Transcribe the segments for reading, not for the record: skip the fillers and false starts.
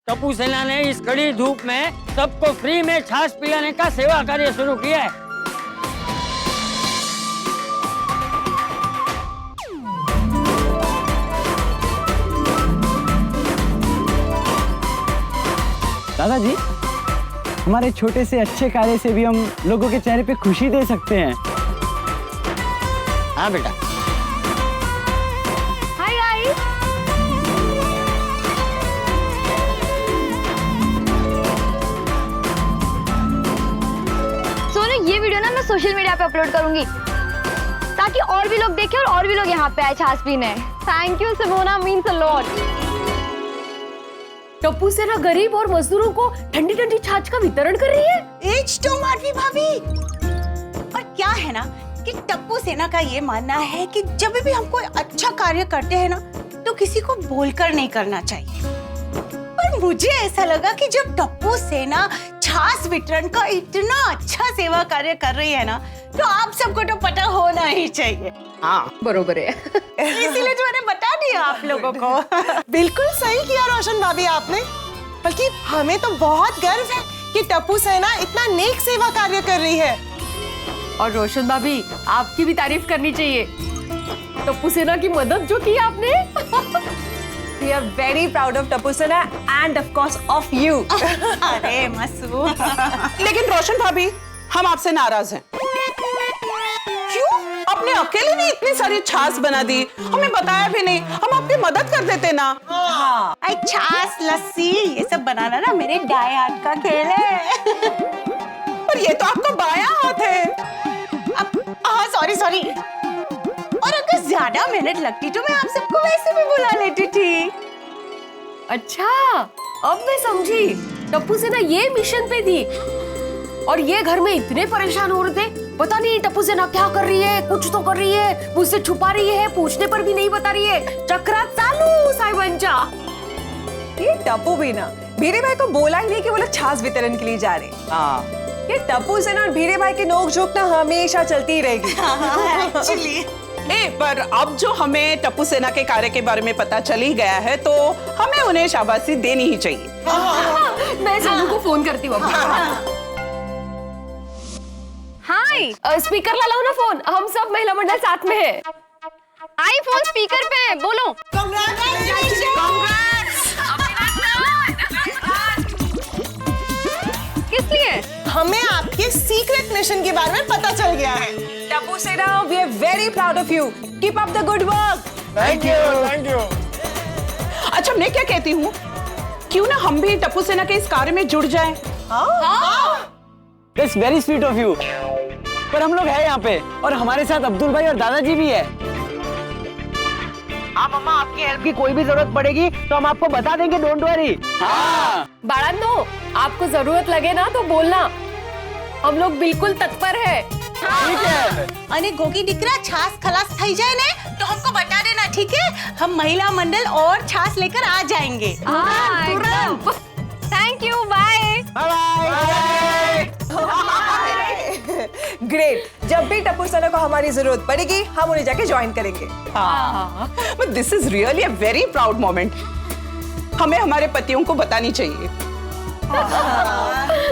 टप्पू सेना ने इस कड़ी धूप में सबको फ्री में छाछ पिलाने का सेवा कार्य शुरू किया है। दादाजी, हमारे छोटे से अच्छे कार्य से भी हम लोगों के चेहरे पे खुशी दे सकते हैं। हाँ बेटा। Hi guys. सोनू, ये वीडियो ना मैं सोशल मीडिया पे अपलोड करूंगी ताकि और भी लोग देखें और भी लोग यहाँ पे आए छाछ पीने। Thank you Simona, means a lot. Tappu सेना गरीब और मजदूरों को ठंडी ठंडी छाछ का वितरण कर रही है। एज तो माधवी भाभी। और क्या है ना कि टप्पू सेना का ये मानना है कि जब भी हम कोई अच्छा कार्य करते हैं ना तो किसी को बोलकर नहीं करना चाहिए। पर मुझे ऐसा लगा कि जब टप्पू सेना छाछ वितरण का इतना अच्छा सेवा कार्य कर रही है ना तो आप सबको तो पता होना ही चाहिए। हाँ बरोबर है। इसीलिए तो मैंने बता दिया आप लोगों को। बिल्कुल सही किया रोशन भाभी आपने। बल्कि हमें तो बहुत गर्व है कि टप्पू सेना इतना नेक सेवा कार्य कर रही है। और रोशन भाभी, आपकी भी तारीफ करनी चाहिए। टप्पू सेना की मदद जो की आपने। We are very proud of Tappu सेना and of course of you। अरे मसू। लेकिन रोशन भाभी, हम आपसे नाराज हैं। क्यों? आपने अकेले नहीं इतनी सारी छाछ बना दी, हमें बताया भी नहीं। हम आपकी मदद कर देते ना। हाँ। छाछ लस्सी ये सब बनाना ना मेरे दाएं हाथ का खेल है। पर ये तो आपका बायां हाथ है। हाँ सॉरी। और अगर ज्यादा मेहनत लगती तो मैं आप सबको वैसे भी बुला लेती थी। अच्छा, अब मैं समझी। टप्पू सेना ये मिशन पे थी और ये घर में इतने परेशान हो रहे थे। पता नहीं टप्पू सेना क्या कर रही है, कुछ तो कर रही है, मुझसे छुपा रही है, पूछने पर भी नहीं बता रही है। चक्रा चालू साइबंचा। ये टप्पू भी ना भीरे भाई को बोला ही नहीं कि वो लोग छाछ वितरण के लिए जा रहे हैं। ये टप्पू सेना और भीरे भाई की नोक-झोंक ना हमेशा चलती ही रहेगी। एक्चुअली पर अब जो हमें टप्पू सेना के कार्य के बारे में पता चल ही गया है तो हमें उन्हें शाबाशी देनी ही चाहिए। मैं सोनू को फोन करती हूँ। हाय, स्पीकर ला लो ना फोन। हम सब महिला मंडल साथ में है। आई फोन स्पीकर पे है, बोलो। किस लिए? हमें आपके सीक्रेट मिशन के बारे में पता चल गया है। टप्पू सेना, we are very proud of you. Keep up the good work. Thank you. अच्छा, मैं क्या कहती हूँ, क्यों ना हम भी टप्पू सेना के इस कार्य में जुड़ जाएं? That's very sweet of you। पर हम लोग हैं यहाँ पे और हमारे साथ अब्दुल भाई और दादाजी भी है। हाँ मम्मा, आपकी हेल्प की कोई भी जरूरत पड़ेगी तो हम आपको बता देंगे, डोंट वरी। हाँ बाळांनो, आपको जरूरत लगे ना तो बोलना, हम लोग बिल्कुल तत्पर है। ठीक है। अने गोगी दिकरा छाछ खलास थई जाए ने तो हमको बता देना, ठीक है? हम महिला मंडल और छाछ लेकर आ जाएंगे। हाँ एकदम। Thank you, bye. ग्रेट। जब भी टप्पू सेना को हमारी जरूरत पड़ेगी हम उन्हें जाके ज्वाइन करेंगे। But this is really a very proud moment. हमें हमारे पतियों को बतानी चाहिए।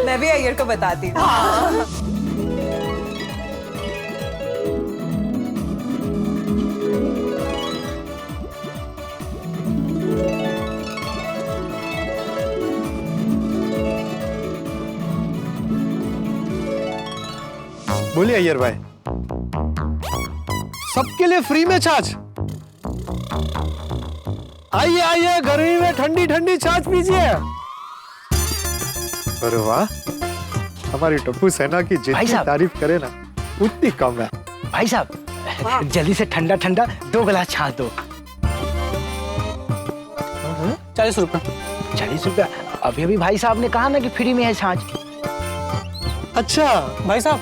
मैं भी अय्यर को बताती हूँ। बोलिए अय्यर भाई। सबके लिए फ्री में छाछ। आइए आइए, गर्मी में ठंडी ठंडी छाछ पीजिए। अरे वाह, हमारी टप्पू सेना की जितनी तारीफ करे ना उतनी कम है। भाई साहब, जल्दी से ठंडा ठंडा 2 गिलास छाछ दो। 40 रुपए। 40 रुपया? अभी अभी भाई साहब ने कहा ना कि फ्री में है छाछ। अच्छा भाई साहब,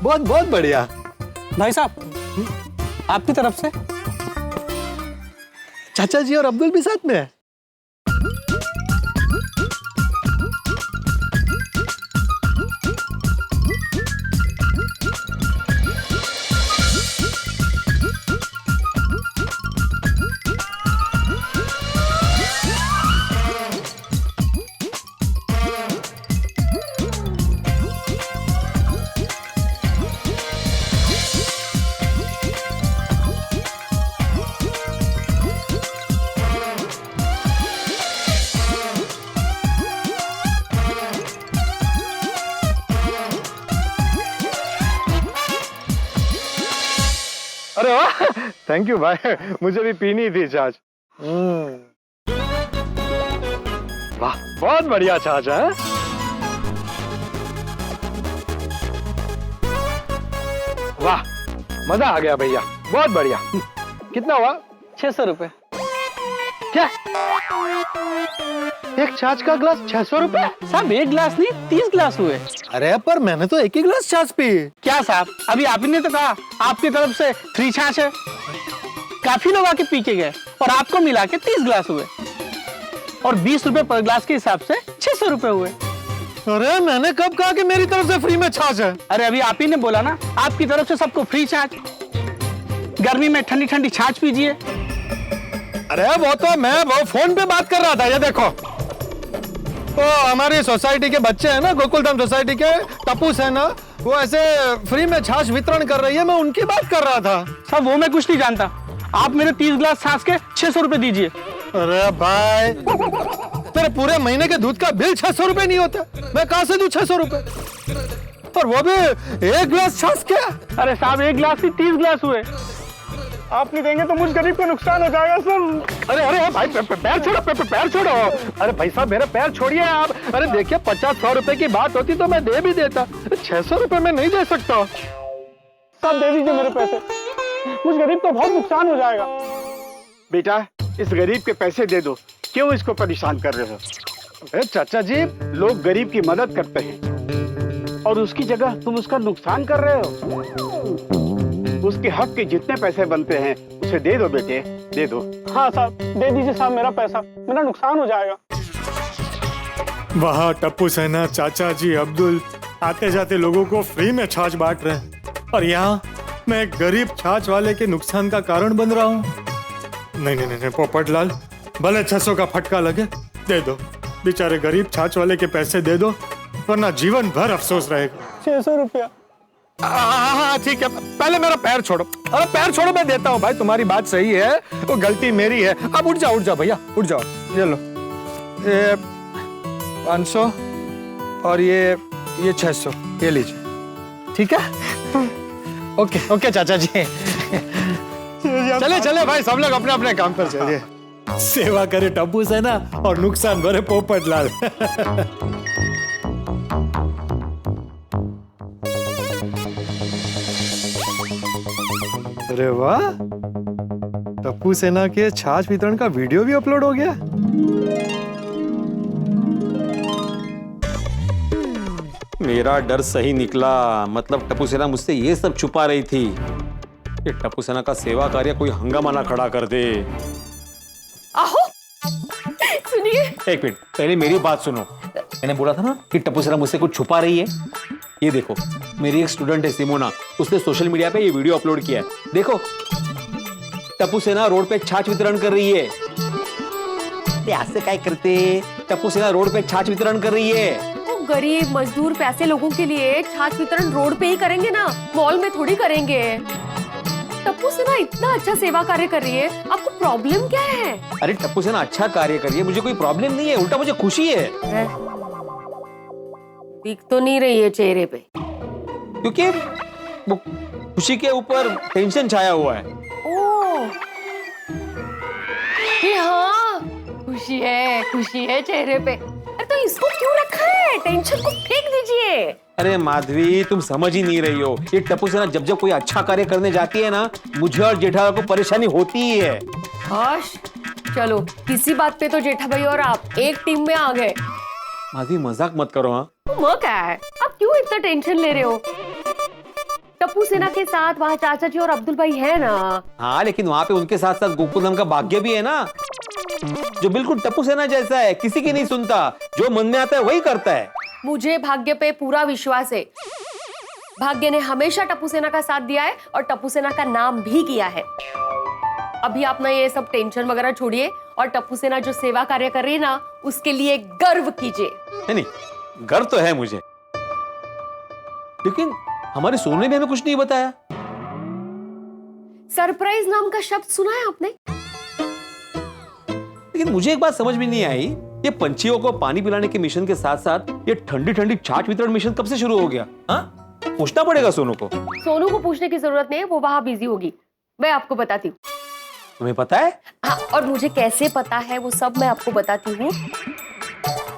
बहुत बहुत बढ़िया। भाई साहब, आपकी तरफ से। चाचा जी और अब्दुल भी साथ में है। अरे वाह, थैंक यू भाई, मुझे भी पीनी थी छाछ। वाह, बहुत बढ़िया छाछ है। वाह, मजा आ गया भैया, बहुत बढ़िया। कितना हुआ? 600 रुपए। क्या एक छाछ का ग्लास 600 रुपए? साहब एक गिलास नहीं 30 गिलास हुए। अरे पर मैंने तो एक ही गिलास छाछ पी। क्या साहब, अभी आप ही ने तो कहा आपकी तरफ से फ्री छाछ है। काफी लोग आके पी के गए और आपको मिला के 30 गिलास हुए और 20 रुपए पर गिलास के हिसाब से 600 रुपए हुए। अरे मैंने कब कहा कि मेरी तरफ से फ्री में छाछ है? अरे अभी आप ही ने बोला ना आपकी तरफ से सबको फ्री छाछ। गर्मी में ठंडी ठंडी छाछ पीजिए। अरे वो तो मैं वो फोन पे बात कर रहा था। ये देखो, तो हमारी सोसाइटी के बच्चे हैं ना, गोकुलधाम सोसाइटी के, टप्पू सेना, वो ऐसे फ्री में छाछ वितरण कर रही है, मैं उनकी बात कर रहा था। साहब वो मैं कुछ नहीं जानता, आप मेरे 30 गिलास छाछ के 600 रुपए दीजिए। अरे भाई, तेरे पूरे महीने के दूध का बिल 600 रुपए नहीं होता, मैं कहां से दूं 600 रुपए? और वो भी एक गिलास छाछ क्या? अरे साहब एक गिलास की 30 गिलास हुए, आप नहीं देंगे तो मुझ गरीब को नुकसान हो जाएगा सब। अरे अरे भाई, पैर छोड़ो, पैर छोड़ो। अरे भाई साहब, मेरे पैर छोड़िए आप। अरे देखिए, 50-100 रुपए की बात होती तो मैं दे भी देता, 600 रुपए में नहीं दे सकता। साहब दे दीजिए मेरे पैसे, मुझ गरीब को बहुत नुकसान हो जाएगा। बेटा, इस गरीब के पैसे दे दो, क्यों इसको परेशान कर रहे हो? अरे चाचा जी, लोग गरीब की मदद करते हैं और उसकी जगह तुम उसका नुकसान कर रहे हो। उसके हक के जितने पैसे बनते हैं उसे दे दो बेटे, दे दो। हाँ साहब दे दीजिए साहब, मेरा पैसा, मेरा नुकसान हो जाएगा। वहाँ टप्पू सेना, चाचा जी, अब्दुल आते जाते लोगों को फ्री में छाछ बांट रहे हैं और यहाँ मैं एक गरीब छाछ वाले के नुकसान का कारण बन रहा हूँ। नहीं नहीं नहीं, पोपटलाल, भले 600 का फटका लगे, दे दो, बेचारे गरीब छाछ वाले के पैसे दे दो, वरना जीवन भर अफसोस रहेगा। 600 रुपया। हाँ ठीक है, पहले मेरा पैर छोड़ो। अरे पैर छोड़ो, मैं देता हूँ भाई, तुम्हारी बात सही है, वो गलती मेरी है। अब उठ जाओ भैया, उठ जाओ। ये लो, ये 500 और ये 600, ये लीजिए, ठीक है? ओके ओके चाचा जी, चले चले भाई, सब लोग अपने अपने काम पर चलिए। सेवा करे टप्पू सेना और नुकसान भरे पोपटलाल। अरे वाह, टप्पू सेना के छाछ वितरण का वीडियो भी अपलोड हो गया। मेरा डर सही निकला, मतलब टप्पू सेना मुझसे ये सब छुपा रही थी कि टप्पू सेना का सेवा कार्य कोई हंगामा ना खड़ा कर दे। आहो, सुनिए। एक मिनट, पहले मेरी बात सुनो। मैंने बोला था ना कि टप्पू सेना मुझसे कुछ छुपा रही है। ये देखो, मेरी एक स्टूडेंट है सिमोना, उसने सोशल मीडिया पे ये वीडियो अपलोड किया है। देखो, टप्पू सेना रोड पे छाछ वितरण कर रही है। ऐसे क्या करते, टप्पू सेना रोड पे छाछ वितरण कर रही है। वो गरीब मजदूर पैसे लोगों के लिए छाछ वितरण रोड पे ही करेंगे ना, मॉल में थोड़ी करेंगे। टप्पू सेना इतना अच्छा सेवा कार्य कर रही है, आपको प्रॉब्लम क्या है? अरे टप्पू सेना अच्छा कार्य कर रही है, मुझे कोई प्रॉब्लम नहीं है, उल्टा मुझे खुशी है। दिख तो नहीं रही है चेहरे पे, क्योंकि वो खुशी के ऊपर टेंशन छाया हुआ है। ओह, ये हाँ, खुशी है चेहरे पे। अरे तो इसको क्यों रखा है? टेंशन को फेंक दीजिए। अरे माधवी, तुम समझ ही नहीं रही हो। ये टप्पू सेना जब जब कोई अच्छा कार्य करने जाती है ना, मुझे और जेठा को परेशानी होती ही है। हर्ष, चलो किसी बात पे तो जेठा भाई और आप एक टीम में आ गए। माधवी मजाक मत करो। हाँ, वो क्या है, आप क्यों इतना टेंशन ले रहे हो? टप्पू सेना के साथ वहाँ चाचा जी और अब्दुल भाई है ना। हाँ, लेकिन वहाँ पे उनके साथ साथ गोकुलधाम का भाग्य भी है ना, जो बिल्कुल टप्पू सेना जैसा है, किसी की नहीं सुनता, जो मन में आता है वही करता है। मुझे भाग्य पे पूरा विश्वास है। भाग्य ने हमेशा टप्पू सेना का साथ दिया है और टप्पू सेना का नाम भी किया है। अभी आप ना ये सब टेंशन वगैरह छोड़िए और टप्पू सेना जो सेवा कार्य कर रही है ना, उसके लिए गर्व कीजिए। नहीं, गर्व तो है मुझे, लेकिन हमारे सोनू ने भी हमें कुछ नहीं बताया। सरप्राइज नाम का शब्द सुना है आपने? लेकिन मुझे एक बात समझ में नहीं आई, ये पंछियों को पानी पिलाने के मिशन के साथ साथ ये ठंडी ठंडी छाछ वितरण मिशन कब से शुरू हो गया? हाँ, पूछना पड़ेगा सोनू को। सोनू को पूछने की जरूरत नहीं है, वो वहां बिजी होगी। मैं आपको बताती हूँ। तुम्हें पता है? हाँ, और मुझे कैसे पता है वो सब मैं आपको बताती हूँ,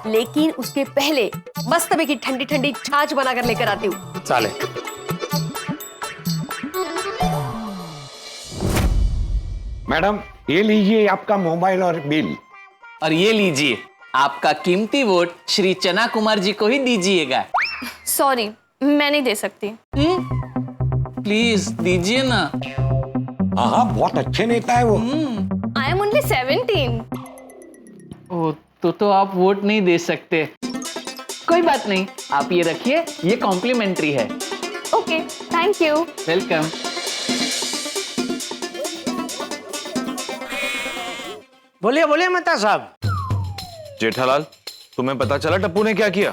लेकिन उसके पहले मस्त में की ठंडी ठंडी छाछ बना कर लेकर आती हूँ। चाले। मैडम ये लीजिए आपका मोबाइल और बिल। और ये लीजिए आपका कीमती वोट श्री चना कुमार जी को ही दीजिएगा। सॉरी, मैं नहीं दे सकती। प्लीज दीजिए ना। हाँ बहुत अच्छे नेता है वो। I am only 17। ओ तो आप वोट नहीं दे सकते। कोई बात नहीं, आप ये रखिए, ये कॉम्प्लीमेंट्री है। Okay, thank you. वेलकम। बोलिए बोलिए मेहता साहब। जेठालाल, तुम्हें पता चला टप्पू ने क्या किया?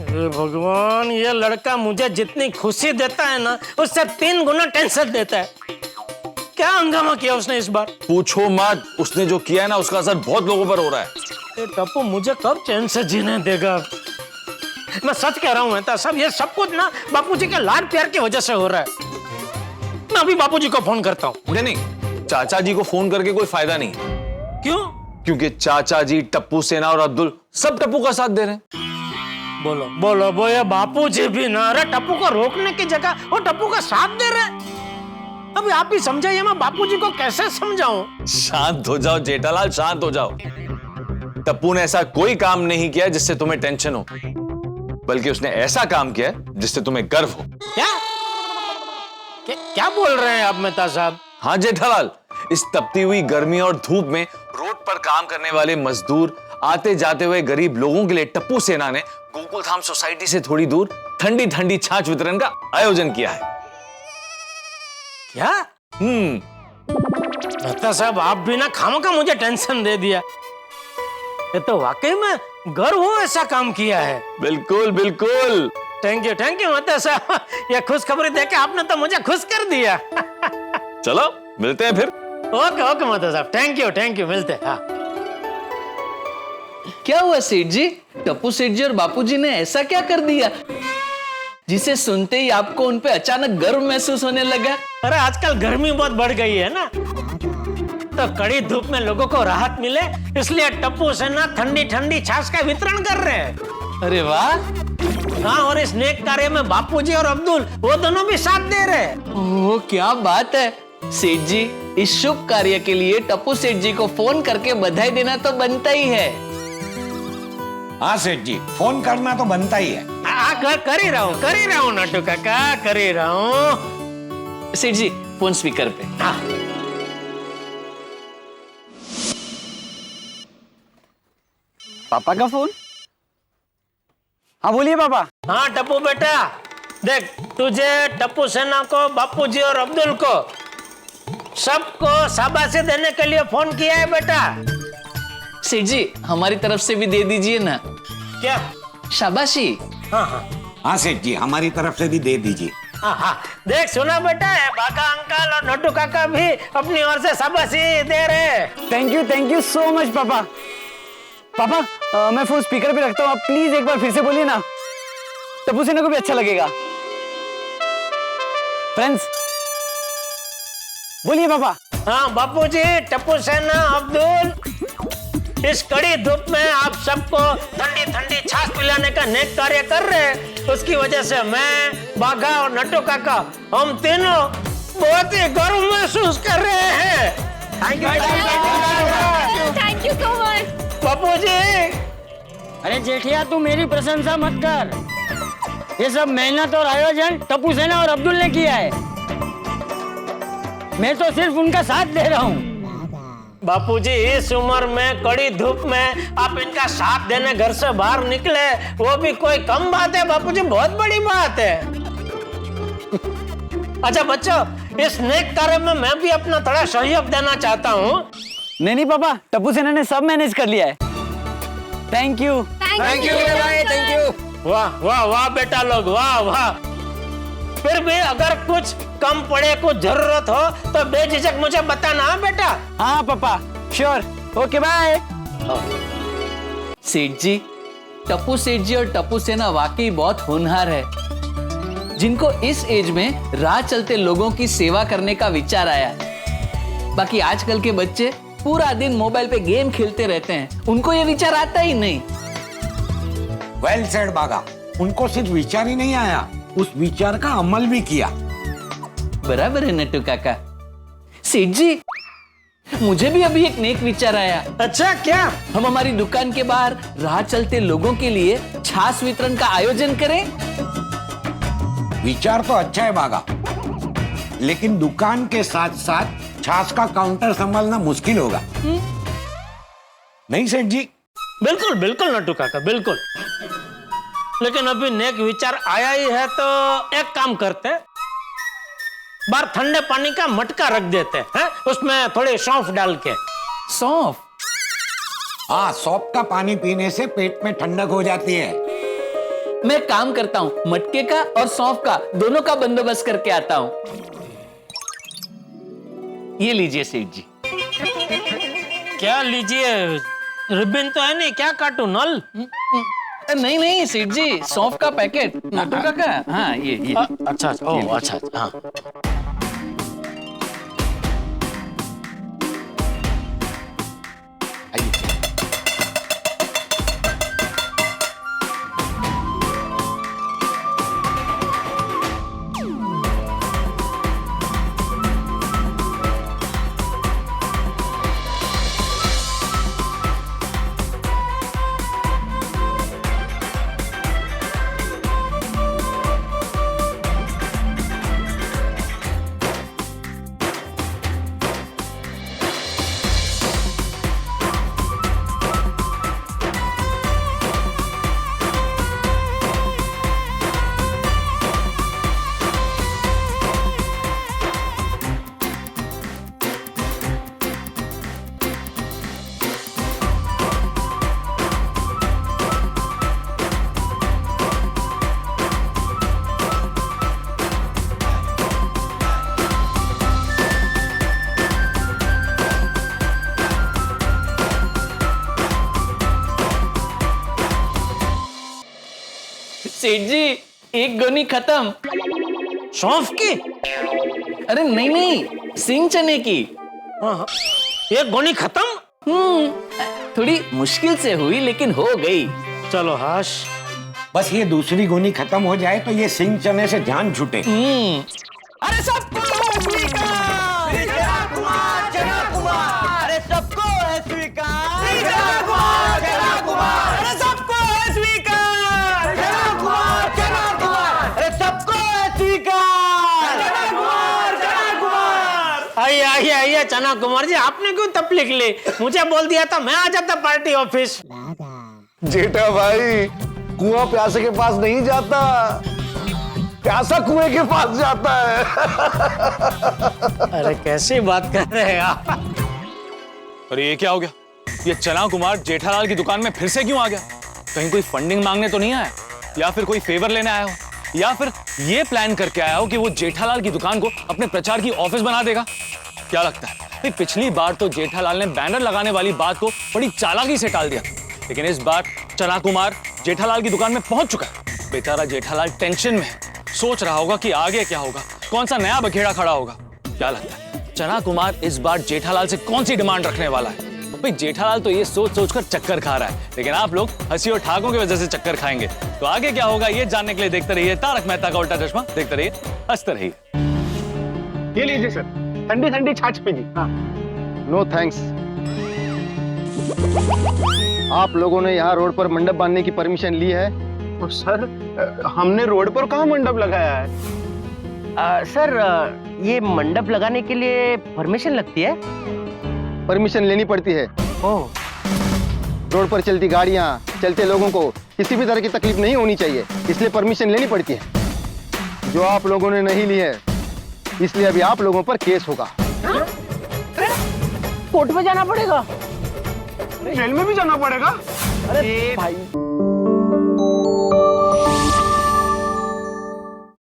हे भगवान, ये लड़का मुझे जितनी खुशी देता है ना, उससे 3 गुना टेंशन देता है। क्या हंगामा किया उसने इस बार? पूछो मत, उसने जो किया है ना उसका असर बहुत लोगों पर हो रहा है। ये टप्पू मुझे कब चैन से जीने देगा? मैं सच कह रहा हूँ मेहता साहब, ये सब कुछ ना बापूजी के लाड प्यार की वजह से हो रहा है। मैं अभी बापूजी को फोन करता हूँ। नहीं, चाचा जी को फोन करके कोई फायदा नहीं। क्यों? क्योंकि चाचा जी, टप्पू सेना और अब्दुल सब टप्पू का साथ दे रहे हैं। बोलो बोलो बोया, बापूजी भी ना रहे टप्पू को रोकने की जगह वो टप्पू का साथ दे रहे। अभी आप ही समझाइए, मैं बापूजी को कैसे समझाऊं? शांत हो जाओ जेठालाल, शांत हो जाओ। टप्पू ने ऐसा कोई काम नहीं किया जिससे तुम्हें टेंशन हो, बल्कि उसने ऐसा काम किया जिससे तुम्हें गर्व हो। क्या बोल रहे हैं आप मेहता साहब? हाँ जेठालाल, इस तपती हुई गर्मी और धूप में रोड पर काम करने वाले मजदूर, आते जाते हुए गरीब लोगों के लिए टप्पू सेना ने गोकुल धाम सोसाइटी से थोड़ी दूर ठंडी ठंडी छाछ वितरण का आयोजन किया है। क्या? मेहता साहब, आप भी ना खामखा मुझे टेंशन दे दिया। ये तो वाकई में गर्व हो ऐसा काम किया है। बिल्कुल बिल्कुल। थैंक यू मेहता साहब, ये खुशखबरी देके आपने तो मुझे खुश कर दिया। चलो मिलते हैं फिर। ओके मेहता साहब, थैंक यू, मिलते हैं। हाँ। क्या हुआ सेठ जी? टप्पू सेठ जी और बापूजी ने ऐसा क्या कर दिया जिसे सुनते ही आपको उन पे अचानक गर्व महसूस होने लगा? अरे आजकल गर्मी बहुत बढ़ गई है ना, तो कड़ी धूप में लोगों को राहत मिले इसलिए टप्पू सेना ठंडी ठंडी छाछ का वितरण कर रहे हैं। अरे वाह। हाँ, और इस नेक कार्य में बापूजी और अब्दुल वो दोनों भी साथ दे रहे हैं। ओह क्या बात है सेठ जी, इस शुभ कार्य के लिए टप्पू सेठ जी को फोन करके बधाई देना तो बनता ही है। हाँ सेठ जी, फोन करना तो बनता ही है। कर ही रहा हूँ नट्टू काका, कर ही रहा हूँ। सेठ जी फोन स्पीकर पे। हाँ। पापा का फोन? हाँ बोलिए पापा। हाँ टप्पू बेटा, देख तुझे, टप्पू सेना को, बापूजी और अब्दुल को सबको शाबाशी देने के लिए फोन किया है बेटा। सेठ जी हमारी तरफ से भी दे दीजिए ना। क्या? शाबाशी। हाँ सेठ जी, हमारी तरफ से भी दे दीजिए। हाँ, देख सुना बेटा, बाका अंकल और नट्टू काका भी अपनी ओर से शाबाशी दे रहे। थैंक यू सो मच पापा। पापा मैं फोन स्पीकर पे रखता हूँ, आप प्लीज एक बार फिर से बोलिए ना, टप्पू सेना को भी अच्छा लगेगा। फ्रेंड्स बोलिए पापा। हाँ बापूजी, टप्पू सेना, अब्दुल, इस कड़ी धूप में आप सबको ठंडी ठंडी छाछ पिलाने का नेक कार्य कर रहे हैं, उसकी वजह से मैं, बाघा और नट्टू काका, हम तीनों बहुत ही गर्व महसूस कर रहे हैं। थैंक यू सो मच बापूजी। अरे जेठिया, तू मेरी प्रशंसा मत कर, ये सब मेहनत और आयोजन टप्पू सेना और अब्दुल ने किया है, मैं तो सिर्फ उनका साथ दे रहा हूँ। बापूजी, इस उम्र में कड़ी धूप में आप इनका साथ देने घर से बाहर निकले, वो भी कोई कम बात है बापूजी, बहुत बड़ी बात है। अच्छा बच्चों, इस नेक कार्य में मैं भी अपना थोड़ा सहयोग देना चाहता हूँ। नहीं पापा, टप्पू सेना ने सब मैनेज कर लिया है। Thank you. वाह बेटा लोग, वाह। फिर भी अगर कुछ कम पड़े, कुछ जरूरत हो तो बेझिझक मुझे बताना। हाँ बेटा। हाँ पापा, श्योर। Okay bye. सेठ जी, टप्पू सेठ जी और टप्पू सेना वाकई बहुत होनहार है। जिनको इस एज में राह चलते लोगों की सेवा करने का विचार आया। बाकी आजकल के बच्चे पूरा दिन मोबाइल पे गेम खेलते रहते हैं, उनको ये विचार आता ही नहीं। वेल सेड बागा, उनको सिर्फ विचार ही नहीं आया, उस विचार का अमल भी किया। बराबर है नट्टू काका। सेठ जी, मुझे भी अभी एक नेक विचार आया। अच्छा, क्या? हम हमारी दुकान के बाहर राह चलते लोगों के लिए छाछ वितरण का आयोजन करें। विचार तो अच्छा है बागा, लेकिन दुकान के साथ साथ छाछ का काउंटर संभालना मुश्किल होगा। नहीं सेठ जी? बिल्कुल बिल्कुल नट्टू काका, बिल्कुल। लेकिन अभी नेक विचार आया ही है तो एक काम करते, बाहर ठंडे पानी का मटका रख देते हैं, उसमें थोड़ी सौंफ डाल के। सौंफ? हाँ, सौंफ का पानी पीने से पेट में ठंडक हो जाती है। मैं काम करता हूँ, मटके का और सौंफ का दोनों का बंदोबस्त करके आता हूँ। ये लीजिए सेठ जी। क्या लीजिए? रिबन तो है नहीं, क्या काटू? नल? नहीं नहीं सेठ जी, सौंफ का पैकेट। नट्टू काका, हाँ ये। अच्छा, ओह अच्छा, हाँ। सेठ जी, एक गोनी खत्म। सौंफ की? अरे नहीं नहीं, सिंग चने की। हाँ, एक गोनी खत्म? थोड़ी मुश्किल से हुई लेकिन हो गई। चलो हाश, बस ये दूसरी गोनी खत्म हो जाए तो ये सिंग चने से जान छूटे। अरे सबको स्वीकार, चना कुमार, चना कुमार। अरे सबको है स्वीकार, चना कुमार, चना कुमार। अरे सबको है स्वीकार, चना कुमार, चना कुमार। अरे सबको है स्वीकार, चना कुमार, चना कुमार। आइए आइए आइए चना कुमार जी, आपने क्यों तकलीफ ली? मुझे बोल दिया था, मैं आ जाता पार्टी ऑफिस। जेठा भाई, कुआं प्यासे के पास नहीं जाता, प्यासा कुएं के पास जाता है। अरे कैसी बात कर रहे हैं आप? अरे ये क्या हो गया? ये चना कुमार जेठालाल की दुकान में फिर से क्यों आ गया? कहीं कोई फंडिंग मांगने तो नहीं आया, या फिर कोई फेवर लेने आया हो, या फिर ये प्लान करके आया हो कि वो जेठालाल की दुकान को अपने प्रचार की ऑफिस बना देगा? क्या लगता है? पिछली बार तो जेठालाल ने बैनर लगाने वाली बात को बड़ी चालाकी से टाल दिया, लेकिन इस बार चना कुमार जेठालाल की दुकान में पहुंच चुका है। बेचारा जेठालाल टेंशन में है, सोच रहा होगा कि आगे क्या होगा, कौन सा नया बखेड़ा खड़ा होगा। क्या लगता है चना कुमार इस बार जेठालाल से कौन सी डिमांड रखने वाला है? भाई जेठालाल तो ये सोच सोच कर चक्कर खा रहा है, लेकिन आप लोग हंसी और ठाकों की वजह से चक्कर खाएंगे। तो आगे क्या होगा ये जानने के लिए देखते रहिए तारक मेहता का उल्टा चश्मा। देखते रहिए, हंसते रहिए। ये लीजिए सर, ठंडी ठंडी छाछ पीजिए। हाँ। No thanks. आप लोगों ने यहाँ रोड पर मंडप बांधने की परमिशन ली है? तो सर, हमने रोड पर कहाँ मंडप लगाया है? सर, ये मंडप लगाने के लिए परमिशन लगती है? परमिशन लेनी पड़ती है। ओह। रोड पर चलती गाड़ियाँ, चलते लोगों को किसी भी तरह की तकलीफ नहीं होनी चाहिए, इसलिए परमिशन लेनी पड़ती है, जो आप लोगों ने नहीं ली है। इसलिए अभी आप लोगों पर केस होगा। कोर्ट में जाना पड़ेगा? जेल में भी जाना पड़ेगा? अरे भाई